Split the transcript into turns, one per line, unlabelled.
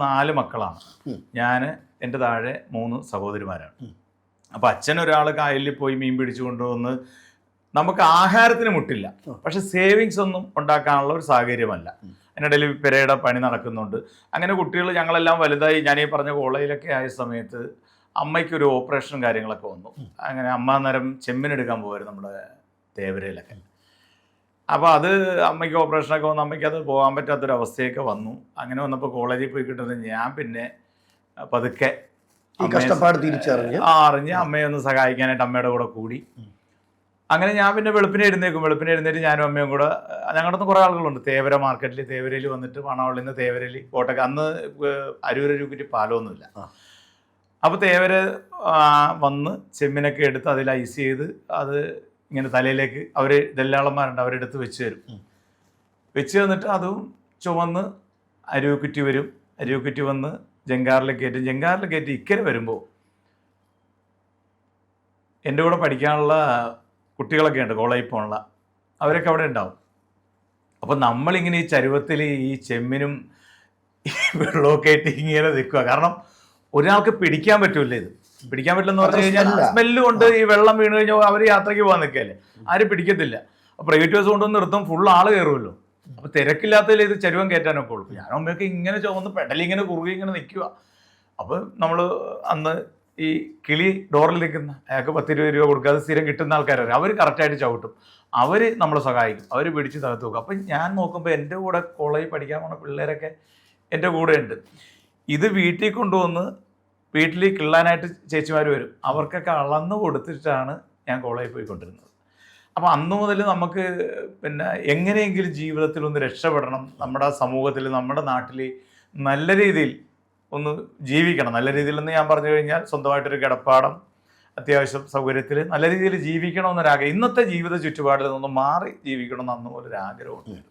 4 മക്കളാണ്. ഞാൻ, എൻ്റെ താഴെ 3 സഹോദരിമാരാണ്. അപ്പോൾ അച്ഛനൊരാൾ കായലിൽ പോയി മീൻ പിടിച്ചു കൊണ്ടുവന്ന് നമുക്ക് ആഹാരത്തിന് മുട്ടില്ല, പക്ഷെ സേവിങ്സ് ഒന്നും ഉണ്ടാക്കാനുള്ള ഒരു സാഹചര്യമല്ല. അതിനിടയിൽ പെരയുടെ പണി നടക്കുന്നുണ്ട്. അങ്ങനെ കുട്ടികൾ ഞങ്ങളെല്ലാം വലുതായി. ഞാൻ ഈ പറഞ്ഞ കോളേജിലൊക്കെ ആയ സമയത്ത് അമ്മയ്ക്കൊരു ഓപ്പറേഷനും കാര്യങ്ങളൊക്കെ വന്നു. അങ്ങനെ അമ്മ നേരം ചെമ്മിനെടുക്കാൻ പോകുമായിരുന്നു നമ്മുടെ തേവരയിലൊക്കെ. അപ്പോൾ അത് അമ്മയ്ക്ക് ഓപ്പറേഷനൊക്കെ വന്നു, അമ്മയ്ക്ക് അത് പോകാൻ പറ്റാത്തൊരവസ്ഥയൊക്കെ വന്നു. അങ്ങനെ വന്നപ്പോൾ കോളേജിൽ പോയി കിട്ടുന്നത് ഞാൻ പിന്നെ പതുക്കെ അറിഞ്ഞ് അമ്മയെ ഒന്ന് സഹായിക്കാനായിട്ട് അമ്മയുടെ കൂടെ കൂടി. അങ്ങനെ ഞാൻ പിന്നെ വെളുപ്പിനെ എഴുന്നേറ്റ് ഞാനും അമ്മയും കൂടെ, ഞങ്ങളുടെ നിന്ന് കുറേ ആളുകളുണ്ട് തേവര മാർക്കറ്റിൽ, തേവരയിൽ വന്നിട്ട് പണവള്ളിൽ നിന്ന് തേവരയിൽ കോട്ടയ്ക്ക്, അന്ന് അരൂരൂപറ്റി പാലമൊന്നുമില്ല. അപ്പോൾ തേവര വന്ന് ചെമ്മിനൊക്കെ എടുത്ത് അതിൽ ഐസ് ചെയ്ത് അത് ഇങ്ങനെ തലയിലേക്ക് അവർ ദല്ലാളന്മാരുണ്ട്, അവരെടുത്ത് വെച്ച് തരും. വെച്ച് തന്നിട്ട് അതും ചുവന്ന് അരുവിക്കുറ്റി വരും. അരുവിക്കുറ്റി വന്ന് ജങ്കാറിലേക്ക് കയറ്റും. ജങ്കാറിൽ കയറ്റി ഇക്കരെ വരുമ്പോൾ എൻ്റെ കൂടെ പഠിക്കാനുള്ള കുട്ടികളൊക്കെ ഉണ്ട്, കോളേജിൽ പോകാനുള്ള, അവരൊക്കെ അവിടെ ഉണ്ടാവും. അപ്പം നമ്മളിങ്ങനെ ഈ ചരുവത്തിൽ ഈ ചെമ്മിനും ഈ വെള്ളമൊക്കെ ആയിട്ട് ഇങ്ങനെ നിൽക്കുക. കാരണം ഒരാൾക്ക് പിടിക്കാൻ പറ്റൂല, ഇത് പിടിക്കാൻ പറ്റില്ലെന്ന് പറഞ്ഞു കഴിഞ്ഞാൽ സ്മെല്ല് കൊണ്ട് ഈ വെള്ളം വീണ് കഴിഞ്ഞാൽ അവർ യാത്രയ്ക്ക് പോകാൻ നിൽക്കല്ലേ, ആരും പിടിക്കത്തില്ല. അപ്പോൾ പ്രൈവറ്റ് ബസ് കൊണ്ടുവന്ന് നിർത്തും, ഫുൾ ആൾ കയറുമല്ലോ. അപ്പോൾ തിരക്കില്ലാത്തതിൽ ഇത് ചരുവം കയറ്റാനൊക്കെ ഉള്ളൂ. ഞാനും അമ്മയൊക്കെ ഇങ്ങനെ ചുവന്ന് പെടലിങ്ങനെ കുറുകി ഇങ്ങനെ നിൽക്കുക. അപ്പോൾ നമ്മൾ അന്ന് ഈ കിളി ഡോറിൽ നിൽക്കുന്ന അയാൾക്ക് 10-20 രൂപ കൊടുക്കാതെ സ്ഥിരം കിട്ടുന്ന ആൾക്കാരവർ, അവർ കറക്റ്റായിട്ട് ചവിട്ടും, അവർ നമ്മളെ സഹായിക്കും, അവർ പിടിച്ച് തകർത്ത് വെക്കും. അപ്പം ഞാൻ നോക്കുമ്പോൾ എൻ്റെ കൂടെ കോളേജിൽ പഠിക്കാൻ പോകുന്ന പിള്ളേരൊക്കെ എൻ്റെ കൂടെ ഉണ്ട്. ഇത് വീട്ടിൽ കൊണ്ടുവന്ന് വീട്ടിൽ കിള്ളാനായിട്ട് ചേച്ചിമാർ വരും, അവർക്കൊക്കെ അളന്ന് കൊടുത്തിട്ടാണ് ഞാൻ കോളേജിൽ പോയിക്കൊണ്ടിരുന്നത്. അപ്പോൾ അന്നു മുതൽ നമുക്ക് പിന്നെ എങ്ങനെയെങ്കിലും ജീവിതത്തിൽ ഒന്ന് രക്ഷപ്പെടണം, നമ്മുടെ സമൂഹത്തിൽ നമ്മുടെ നാട്ടിൽ നല്ല രീതിയിൽ ഒന്ന് ജീവിക്കണം. നല്ല രീതിയിലെന്ന് ഞാൻ പറഞ്ഞു കഴിഞ്ഞാൽ സ്വന്തമായിട്ടൊരു കിടപ്പാടം, അത്യാവശ്യം സൗകര്യത്തിൽ നല്ല രീതിയിൽ ജീവിക്കണമെന്നൊരാഗ്രഹം, ഇന്നത്തെ ജീവിത ചുറ്റുപാടിൽ നിന്ന് മാറി ജീവിക്കണമെന്ന് അന്ന് പോലൊരാഗ്രഹമുണ്ട്.